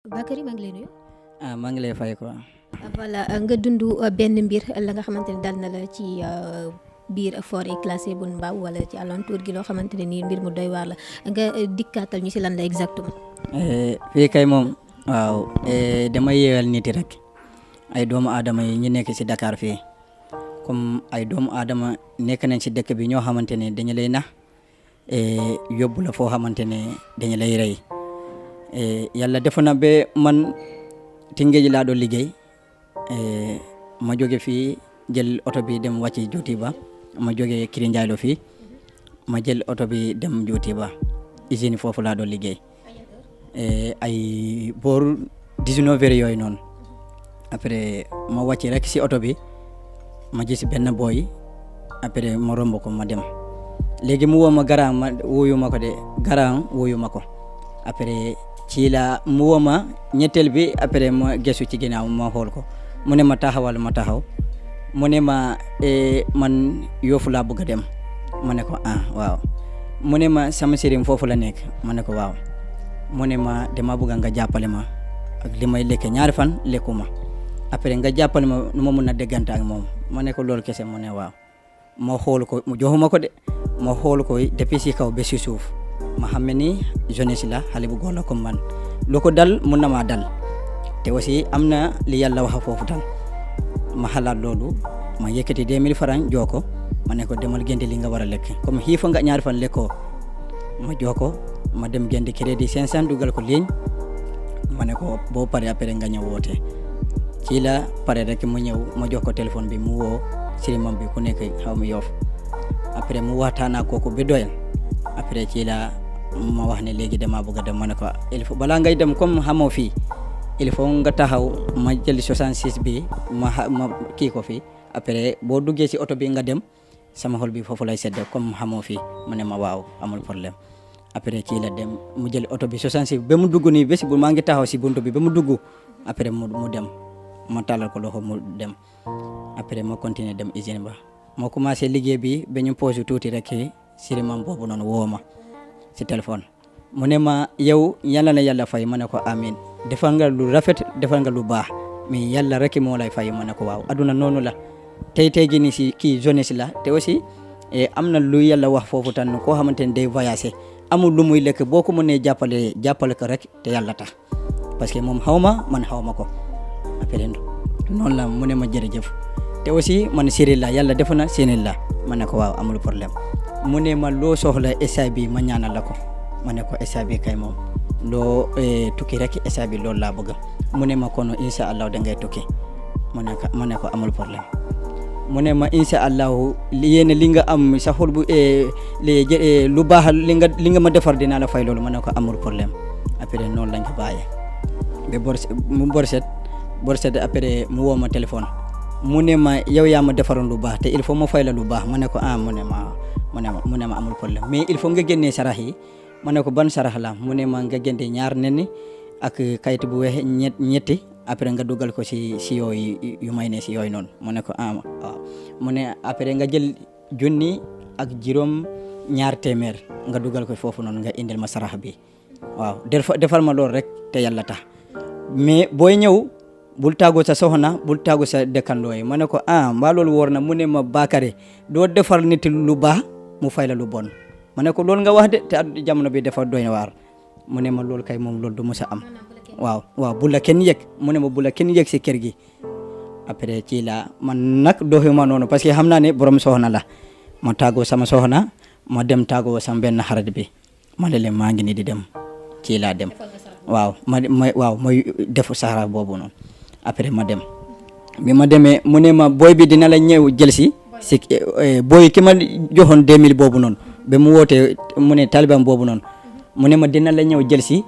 Bakary maa ngi lay nuyu. maa ngi lay fay quoi. voilà nga dund benn mbir la nga xamante ne dal na la ci biir forêt classée bu Mbao wala ci alentour gi loo xamante ne nii mbir mu doy waar la nga dikkaatal ñu si lan la exactement. fii kay moom waaw dama yeewal nit yi rek ay doomu aadama yi ñu nekk si Dakar fii comme ay doomu aadama nekk nañ si dëkk bi ñoo xamante ne dañu lay nax yóbbu la foo xamante ne dañu lay rey yàlla defu na ba man Tëngéej laa doon liggéey ma jóge fii jël oto bi dem wàcci Jotiba ma jóge Kiri Njaaylo fii ma jël oto bi dem Jotiba usine foofu laa doon liggéey ay booru 19 heures yooyu noonu après ma wàcc rek si oto bi ma gis benn boy après ma romb ko ma dem léegi mu woo ma garaan ma wuyu ma ko de garaan wuyu ma ko après ci la mu woo ma ñetteel bi après ma gesu ci ginnaaw ma xool ko mu ne ma taxawal ma taxaw mu ne ma man Yoff laa bëgg a dem ma ne ko waaw mu ne ma sama sëriñ foofu la nekk ma ne ko waaw mu ne ma dama bëgg nga jàppale ma ak li may lekk ñaari fan lekkuma après nga jàppale ma nu ma mun a déggante ak moom ma ne ko loolu kese mu ne waaw ma xool ko mu joxuma ko de ma xool ko depuis si kaw ba si suuf ma xam ne ni jeunesse la xale bu góor la comme man lu ko dal mun na maa dal te aussi am na li yàlla wax foofu tam ma xalaat loolu ma yëkkati 2000 francs joo ko ma ne ko demal gënd li nga war a lekk comme xiifa nga ñaari fan lekkoo ma joo ko ma dem gënd crédit 500 dugal ko ligne ma ne ko boo pare après nga ñëw woote ci la pare rek mu ñëw ma jox ko téléphone bi mu woo sirimam bi ku nekk xaw ma Yoff après mu waxtaan ak kooku ba doyal après ci la ma wax ne léegi dama bëgg a dem ma ne ko il faut balaa ngay dem comme xamoo fii il faut nga taxaw ma jël 66 bi ma kii ko fii après boo duggee si oto bi nga dem sama xol bi foofu lay sedd comme xamoo fii mu ne ma waaw amul problème après ci la dem mu jël oto bi 66 ba mu dugg nii bés bu maa ngi taxaw si buntu bi ba mu dugg après mu dem ma tàllal ko loxo mu dem après ma continuer dem usine ba ma commencé liggéey bi ba ñu pose tuuti rek sirimam boobu noonu woo ma si téléphone mu ne ma yow yàlla na yàlla fay ma ne ko amin defal nga lu rafet defal nga lu baax mais yàlla rek moo lay fay ma ne ko waaw aduna noonu la tey gi ni si kii jeunesse la te aussi am na lu yàlla wax foofu tan koo xamante ne day voyager amul lu muy lekk boo ko mënee jàppale ko rek te yàlla tax parce que moom xaw ma man xaw ma ko après noonu la mu ne ma jërëjëf te aussi man séeréer la yàlla def na séeréer la ma ne ko waaw amul problème mu ne ma loo soxla essa bi ma ñaanal la ko ma ne ko essa bi kay moom loo tukki rek essa bi loolu laa bëgg mu ne ma kono incha allah da ngay tukki ma ne ko amul problème mu ne ma incha allah yéen li nga am sa xol bu lu baax li nga ma defar dinaa la fay loolu ma ne ko amul problème après noonu lañ ko bàyyee ba borset après mu woo ma téléphone mu ne ma yow yaa ma defaroon lu baax te il faut ma fay la lu baax ma ne ko mu ne ma amul problème mais il faut nga génnee sarax yi ma ne ko ban sarax la mu ne ma nga génne ñaar nen ak kayit bu weex ñetti après nga dugal ko si yooyu yu may ne si yooyu noonu mu ne ko waaw mu ne après nga jël junni ak juróom ñaar téeméer nga dugal ko foofu noonu nga indil ma sarax bi waaw defal ma loolu rek te yàlla tax mais booy ñëw bul tàggoo sa soxna bul tàggoo sa dëkkandoo yi ma ne ko mbaa loolu wóor na mu ne ma Bakary doo defar nit lu baax mu fay la lu bon ma ne ko loolu nga wax de te jamono bi dafa doy waar mu ne ma loolu kay moom loolu du mës a am waaw bu la kenn yëg mu ne ma bu la kenn yëg si kër gi après ci la man nag doxuma noonu parce que xam naa ne borom soxna la ma tàggoo sama soxna ma dem tàggoo sama benn xarit bi ma ne leen maa ngi ni di dem ci laa dem waaw mooy def saxara boobu noonu après ma dem bi ma demee mu ne ma booy bi dina la ñëw jël si booy ki ma joxoon 2000 boobu noonu ba mu wootee mu ne talibam boobu noonu mu ne ma dina la ñëw jël si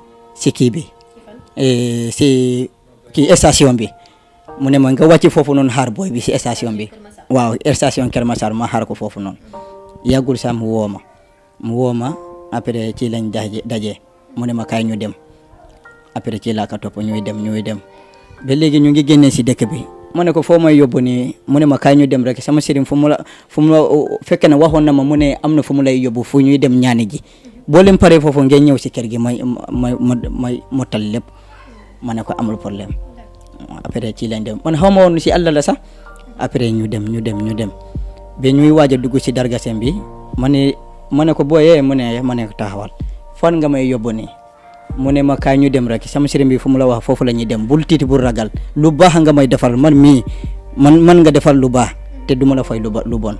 kii bi si kii station bi mu ne ma nga wàcc foofu noonu xaar booy bi si station bi waaw station Kër Massar ma xaar ko foofu noonu yàggul sax mu woo ma après ci lañ daje mu ne ma kaay ñu dem après ci laa ka topp ñuy dem ba léegi ñu ngi génnee si dëkk bi mu ne ko foo may yóbbu nii mu ne ma kaay ñu dem rek sama sëriñ fu mu la fekkee ne waxoon na ma mu ne am na fu mu lay yóbbu fu ñuy dem ñaani ji boo leen paree foofu ngeen ñëw si kër gi may mottal lépp ma ne ko amul problème après ci lañ dem man xaw ma woon si àll la sax après ñu dem ba ñuy waaj a dugg si dargasem bi ma ne ko booyee mu ne ma ne ko taxawal fan nga may yóbbu nii mu ne ma kaay ñu dem rek sama sëriñ bi fu mu la wax foofu la ñuy dem bul tiiti bul ragal lu baax nga may defal man mii man nga defal lu baax te duma la fay lu bon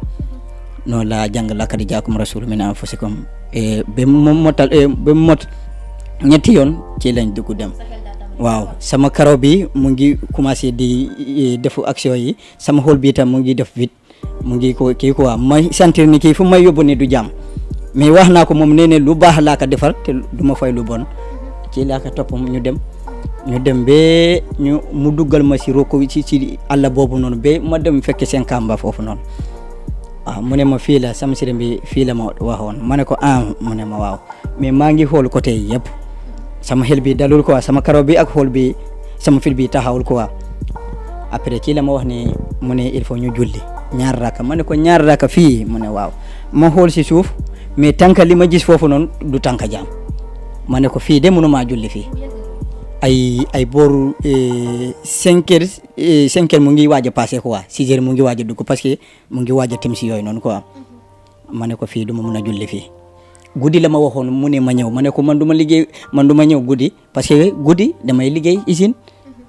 noonu laa jàng laqad jaakum rasul min anfusikum ba mu mot ñetti yoon ci lañ dugg dem waaw sama karaw bi mu ngi commencé di defu action yi sama xol bi tam mu ngi def vite mu ngi ko kii quoi may sentir ni kii fu may yóbbu ni du jàmm mais wax naa ko moom nee ne lu baax laa ko defal te du ma fay lu bon ci laa ko topp ñu dem ba mu duggal ma si roko ci àll boobu noonu ba ma dem fekke seen kamba foofu noonu waaw mu ne ma fii la sama sëriñ bi fii la ma waxoon ma ne ko mu ne ma waaw mais maa ngi xool côté yi yëpp sama xel bi dalul quoi sama karaw bi ak xool bi sama fil bi taxawul quoi après ci la ma wax ne mu ne il faut ñu julli ñaar raka ma ne ko ñaar raka fii mu ne waaw ma xool si suuf mais tànka li ma gis foofu noonu du tànka jaam ma ne ko fii de mënumaa julli fii ay booru 5 heures mu ngi waaj a passé quoi 6 heures mu ngi waaj a dugg parce que mu ngi waaj a tim si yooyu noonu quoi ma ne ko fii du ma mun a julli fii guddi la ma waxoon mu ne ma ñëw ma ne ko man du ma ñëw guddi parce que guddi damay liggéey usine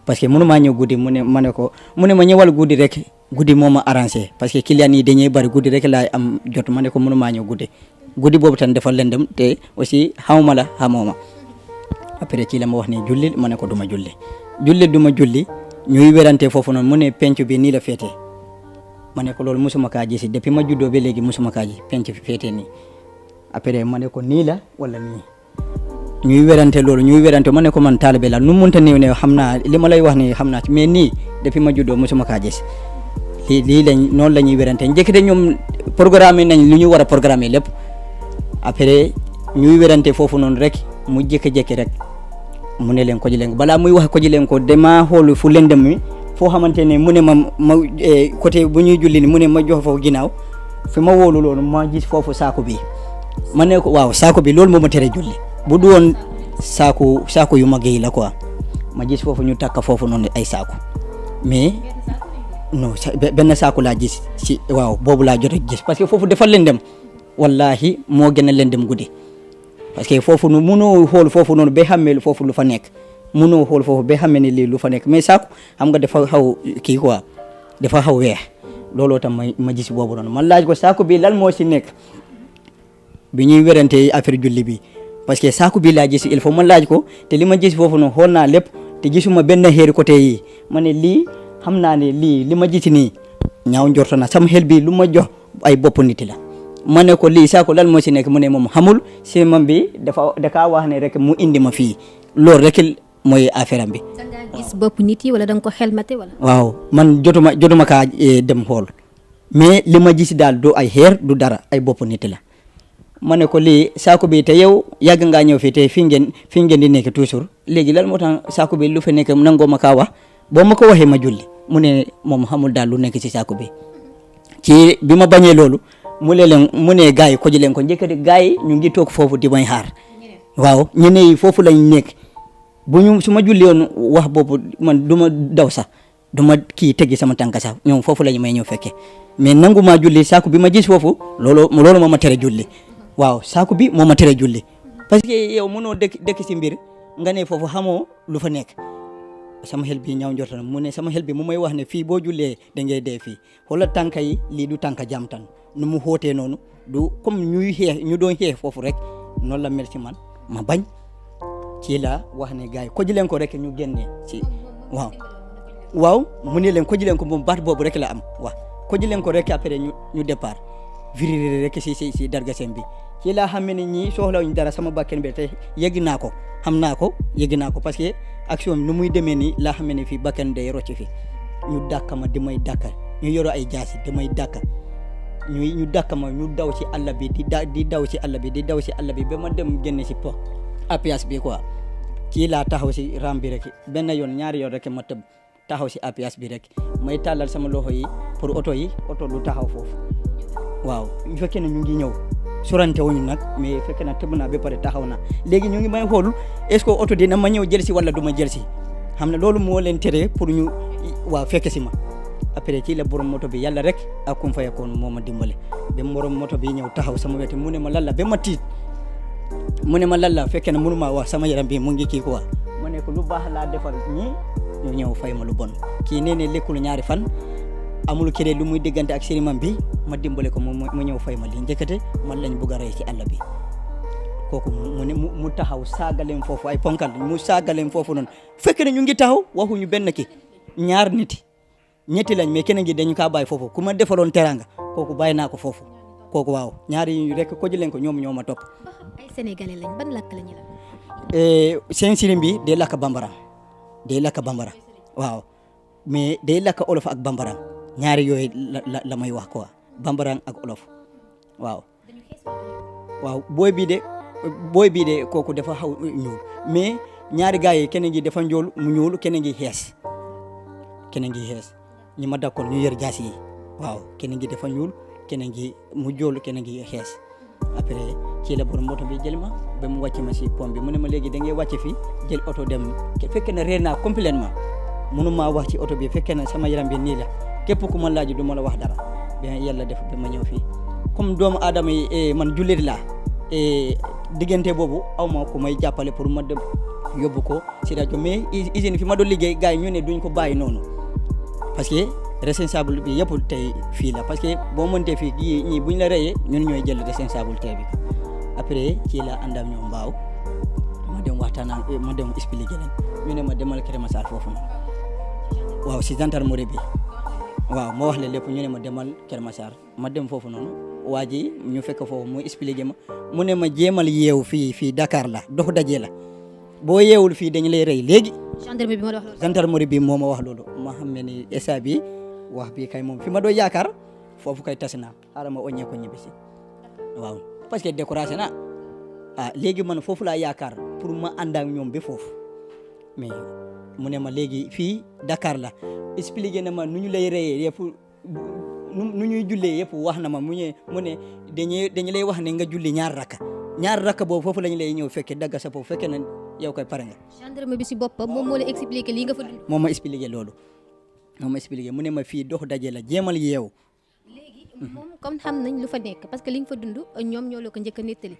parce que mënumaa ñëw guddi mu ne ma ñëwal guddi rek guddi moo ma arrangé parce que client yi dañuy bari guddi rek laay am jot ma ne ko mënumaa ñëw guddi boobu tan dafa lëndëm te aussi xamuma la xamoo ma après ci la ma wax ni julli ma ne ko du ma julli ñuy werante foofu noonu mu ne penc bi nii la féete ma ne ko loolu musuma kaa gis depuis ma juddoo ba léegi musuma kaa ji penc féete nii après ma ne ko nii la wala nii ñuy werante ma ne ko man taalibe la nu munta néew ne xam naa li ma lay wax ni xam naa ci mais nii depuis ma juddoo musuma kaa gis lii lañ noonu la ñuy werante njëkkite ñoom programme nañ lu ñu war a programme lépp après ñuy werante foofu noonu rek mu jékki-jékki rek mu ne leen ko ji leen ko balaa muy wax ko ji leen ko dama xool fu lëndëm mi foo xamante ne mu ne ma côté bu ñuy julli ni mu ne ma jox foofu ginnaaw fi ma wóolu loolu ma gis foofu saako bi ma ne ko waaw saako bi loolu moo ma tere julli bu du woon saako yu mag yi la quoi ma gis foofu ñu takka foofu noonu ay saako mais non benn saako laa gis ci waaw boobu laa jot a gis parce que foofu dafa lëndëm wallahi moo gën a lëndëm guddi parce que foofu nu mënoo xool foofu noonu ba xàmmee foofu lu fa nekk mënoo xool foofu ba xàmmee ne lii lu fa nekk mais saako xam nga dafa xaw kii quoi dafa xaw weex looloo tam ma gis boobu noonu man laaj ko saako bi lan moo si nekk bi ñuy werante affaire julli bi parce que saako bi laa gis il faut ma laaj ko te li ma gis foofu noonu xool naa lépp te gisuma benn xeeri côté yi ma ne lii xam naa ne li ma gis nii ñaaw njorto na sama xel bi lu ma jox ay bopp nit la ma ne ko lii saako lan moo si nekk mu ne moom xamul si mam bi dakaa wax ne rek mu indi ma fii loolu rek mooy affaire am bi. da nga gis bopp nit yi wala da nga ko xelmate wala. waaw man jotuma kaa dem xool mais li ma gis daal du ay xeer du dara ay bopp nit la ma ne ko lii saako bi te yow yàgg ngaa ñëw fii te fi ngeen di nekk toujours léegi lan moo tax saako bi lu fa nekk nangoo ma kaa wax boo ma ko waxee ma julli mu ne moom xamul daal lu nekk si saako bi ci bi ma bañee loolu. mu ne gars yi ko ji leen ko njëkkati gars yi ñu ngi toog foofu di may xaar waaw ñeneen yi foofu lañ nekk su ma julli woon wax boobu man du ma daw sax du ma kii teggi sama tànk sax ñoom foofu lañ may ñëw fekke mais nangu maa julli saako bi ma gis foofu loolu moo ma tere julli waaw saako bi moo ma tere julli parce que yow mënoo dëkk si mbir nga ne foofu xamoo lu fa nekk sama xel bi ñaaw njort na mu ne sama xel bi mu may wax ne fii boo jullee da ngay dee fii xoolal tànka yi lii du tànka jaam tan nu mu xootee noonu du comme ñu doon xeex foofu rek noonu la mel ci man ma bañ ci la wax ne gars yi ko ji leen ko rek ñu génnee ci waaw mu ne leen ko ji leen ko moom baat boobu rek la am waaw ko ji leen ko rek après ñu départ viré rek si dargasem bi ci laa xam ne ñii soxlawuñ dara sama bakken bi te yëg naa ko xam naa ko yëg naa ko parce que action nu muy demee nii laa xam ne fii bakken day rocc fi ñu dàkka ma di may dàkka ñu yoro ay jaasi di may dàkka ñu dàkk ma ñu daw ci àll bi di daw ci àll bi ba ma dem génne ci po apias bi quoi ci laa taxaw ci ram bi rek benn yoon ñaari yoon rek ma tëb taxaw ci apias bi rek may tàllal sama loxo yi pour oto du taxaw foofu waaw bu fekkee ne ñu ngi ñëw surante wuñu nag mais fekkee na tëb naa ba pare taxaw na léegi ñu ngi may xool est-ce que oto dina ma ñëw jël si wala du ma jël si xam ne loolu moo leen tere pour ñu waaw fekk si ma après ci la borom moto bi yàlla rek ak kum fa yakkoon moo ma dimbale ba borom moto bi ñëw taxaw sama weti mu ne ma lalla ba ma tiit mu ne ma lalla fekkee ne mënu maa wax sama yaram bi mu ngi kii quoi ma ne ko lu baax laa defal ñii ñu ñëw fay ma lu bon kii nee ne lekkul ñaari fan amul kere lu muy diggante ak sëriñam bi ma dimbale ko mu ñëw fay ma li njëkkate man lañ bëgg a rey ci àll bi kooku mu ne mu taxaw saagaleen foofu ay ponkal mu saagaleen foofu noonu fekk ne ñu ngi taxaw waxuñu benn ki ñaar nit ñetti lañ mais keneen gi dañu kaa bàyyi foofu ku ma defaloon teranga kooku bàyyi naa ko foofu kooku waaw ñaari rek ko jëleen ko ñoom ñoo ma topp. ay sénégalais lañ ban lakk lañu la. seen sëriñ bi day lakk bambara waaw mais day lakk olof ak bambara ñaari yooyu la may wax quoi bambara ak olof waaw booy bii de kooku dafa xaw ñuul mais ñaari gars yi keneen gi dafa njool mu ñuul keneen gi xees ñi ma dakkoon ñu yor jaas yi waaw keneen gi dafa ñuul keneen gi mu jool keneen gi xees après ci la borom moto bi jël ma ba mu wàcc ma si pont bi mu ne ma léegi da ngay wàcc fii jël oto dem fekkee ne réer naa complètement mënu maa wax ci oto bi fekkee ne sama yaram bi nii la képp ku ma laaj du ma la wax dara bien yàlla def ba ma ñëw fii comme doomu aadama yi man jullit laa diggante boobu aw ma ku may jàppale pour ma dem yóbbu ko si rajo mais usine fi ma doon liggéey gars yi ñu ne duñ ko bàyyi noonu parce que responsable bi yëpp tey fii la parce que boo mëntee fii ñii buñ la reyee ñun ñooy jël responsabilité bi après ci la àndam ñoom mbaaw ma dem waxtaan ma dem expliqué leen ñu ne ma demal Kër Massar foofu noonu waaw si gendarmerie bi waaw ma wax leen lépp ñu ne ma demal Kër Massar ma dem foofu noonu waa ji ñu fekk foofu muy expliqué ma mu ne ma jéemal yeew fii Dakar la dox daje la boo yeewul fii dañu lay rey léegi. gendarmerie bi moo ma wax loolu ma xam ne ni esa bi wax bi kay moom fi ma doon yaakaar foofu kay tas naa xaaral ma oññee ko ñibbi si waaw parce que découragé na léegi man foofu laa yaakaar pour ma ànd ak ñoom ba foofu mais mu ne ma léegi fii Dakar la expliqué na ma nu ñu lay reyee yëpp nu ñuy jullee yëpp wax na ma mu ne dañu lay wax ne nga julli ñaar rakka boobu foofu lañu lay ñëw fekke dagga sa foofu fekke na yow koy pare nga. gendarme bi si boppam moom moo la expliqué lii nga fa dund. moom ma expliqué loolu mu ne ma fii dox daje la jéemal yeew. léegi moom comme xam nañ lu fa nekk parce que li nga fa dund ñoom ñoo la ko njëkk a nettali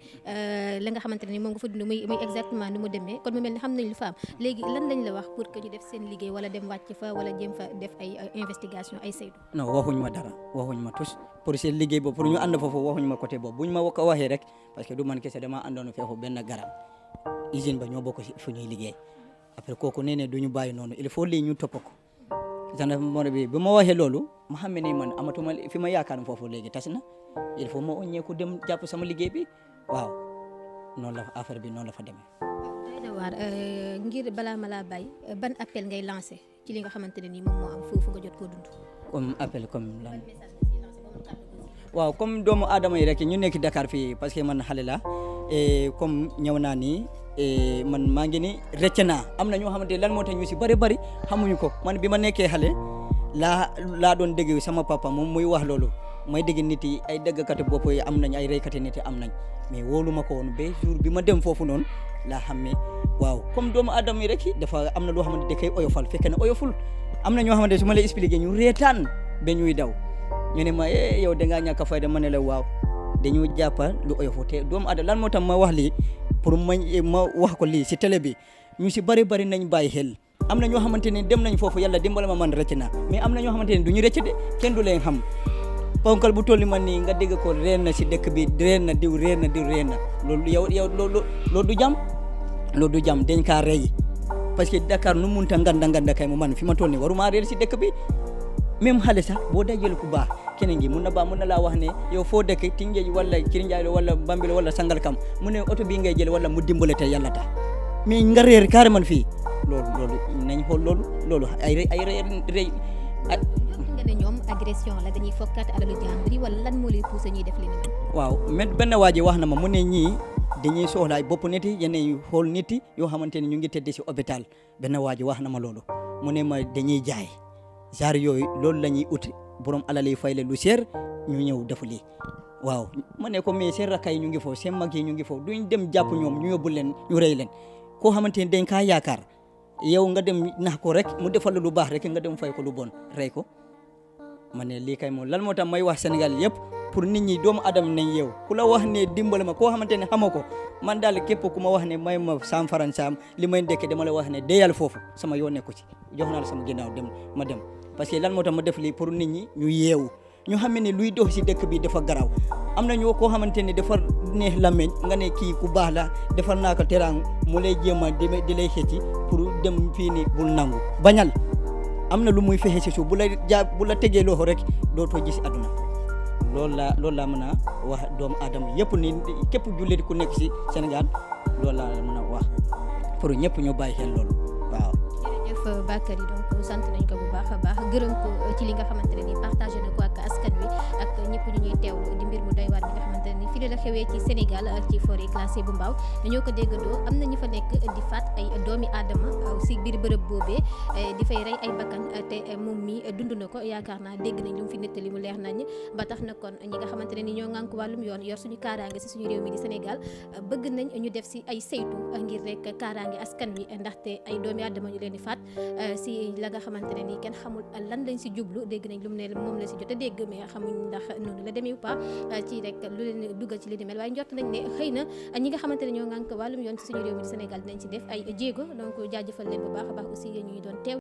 la nga xamante ne moom nga fa dund muy exactement ni mu demee kon mu mel ni xam nañ lu fa am léegi lan lañ la wax pour que ñu def seen liggéey wala dem wàcc fa wala jéem fa def ay investigation ay saytu. non waxuñ ma dara waxuñ ma tous pour seen liggéey boobu pour ñu ànd foofu waxuñ ma côté boobu buñ ma ko waxee rek parce que du man kese dama àndoon feexu benn garab usine ba ñoo bokk fu ñuy liggéey après kooku nee ne du ñu bàyyi noonu il faut lii ñu topp ko gendarmerie bi ma waxee loolu ma xam ne man amatuma fi ma yaakaar foofu léegi tas na il faut ma oññeeku dem jàpp sama liggéey bi waaw noonu la affaire bi noonu la fa demee. doy na waar ngir balaa ma laa bàyyi ban appel ngay lancé ci li nga xamante ne nii moom moo am foofu nga jot koo dund. comme appel comme lan. waaw comme doomu aadama yi rek ñu nekk Dakar fii parce que man xale la comme ñëw naa nii man maa ngi ni rëcc naa am na ñoo xamante lan moo tax ñu si bari xamuñu ko man bi ma nekkee xale laa doon dégg sama papa moom muy wax loolu may dégg nit yi ay déggkati bopp yi am nañ ay reykati nit yi am nañ mais wóolu ma ko woon ba jour bi ma dem foofu noonu laa xam ne waaw comme doomu aadama yi rek dafa am na loo xamante da koy oyofal fekk na oyoful am na ñoo xamante su ma lay expliqué ñu reetaan ba ñuy daw ñu ne ma yow da ngaa ñàkk a fayda ma ne la waaw dañu jàppa lu oyofu te doomu aadama lan moo tax ma wax lii pour ma wax ko lii si télé bi ñu si bari nañ bàyyi xel am na ñoo xamante ne dem nañ foofu yàlla dimbala ma man rëcc na mais am na ñoo xamante ne du ñu rëcc de kenn du leen xam ponkal bu toll ni man nii nga dégg ko réer na si dëkk bi réer na diw loolu yow loolu du jàmm dañ kaa rey parce que Dakar nu munta nganda kay mu man fi ma toll nii waruma réer si dëkk bi même xale sax boo dajale ku baax keneen gi mun na laa wax ne yow foo dëkk Tingeej wala Kirinjaay wala Bambilo wala Sangalkam mu ne oto bii ngay jël wala mu dimbale te yàlla tax mais nga réer carrément fii loolu nañ xool loolu ay rey nga ne ñoom agression la dañuy fokkaat alalu jàmbur yi wala lan moo lay poussé ñuy def li ni mel. waaw mais benn waa ji wax na ma mu ne ñii dañuy soxla ay bopp nit yi yeneen xool nit yi yoo xamante ne ñu ngi tëdd si hôpital benn waa ji wax na ma loolu mu ne ma dañuy jaay genre yooyu loolu la ñuy ut borom alal yi fay leen lu cher ñu ñëw def lii waaw ma ne ko mais seen rakk yi ñu ngi foofu seen mag yi ñu ngi foofu duñ dem jàpp ñoom ñu yóbbu leen ñu rey leen koo xamante ne dañ kaa yaakaar yow nga dem nax ko rek mu defal lu baax rek nga dem fay ko lu bon rey ko ma ne lii kay moom lan moo tax may wax Sénégal yëpp pour nit ñi doomu adam nañ yow ku la wax ne dimbale ma koo xamante ne xamoo ko man daal képp ku ma wax ne may ma 100 francs li may ndekke dama la wax ne deyal foofu sama yoon nekku ci jox naa la sama ginnaaw dem ma dem parce que lan moo tax ma def lii pour nit ñi ñu yeewu ñu xam ne luy dox si dëkk bi dafa garaw am na ñoo koo xamante ne dafa neex lameñ nga ne kii ku baax la defal naa ko teraang mu lay jéem a di lay xëcci pour dem fii ni bul nangu bañal am na lu muy fexe si suuf bu la tegee loxo rek dootoo gis àdduna loolu laa mën a wax doomu aadama yëpp ni képp jullit ku nekk si Sénégal loolu laa mën a wax pour ñëpp ñu bàyyi xel loolu waaw. jërëjëf Bakary donc sant nañ ko bu baax a baax gërëm ko ci li nga xamante ne ni partagé na ko ak askan wi ak ñëpp ñu ñuy teewlu di mbir mu doy waar bi nga xamante ne ni fii la xewee ci Sénégal ci forêt classée bu Mbao ñoo ko déggandoo am na ñu fa nekk di faat ay doomi aadama si biir bërëb boobee di fay rey ay bakkan te moom mi dund na ko yaakaar naa dégg nañ lu mu fi nettali mu leer nañ ba tax na kon ñi nga xamante ne ni ñoo ŋànk wàllum yoon yor suñu kaaraange si suñu réew mi di Sénégal bëgg nañ ñu def si ay saytu ngir rek kaaraange askan wi ndaxte ay doomi aadama ñu leen di faat si la nga xamante ne ni kenn xamul lan lañ si jublu dégg nañ lu mu ne moom la si jot a dégg mais xamuñ ndax noonu la demee ou pas ci rek lu leen duggal ci li ni mel waaye njort nañ ne xëy na ñi nga xamante ne ñoo ngànk wàllum yoon ci suñu réew mi di Sénégal dinañ ci def ay jéego donc jaajëfal leen bu baax a baax aussi ñuy doon teew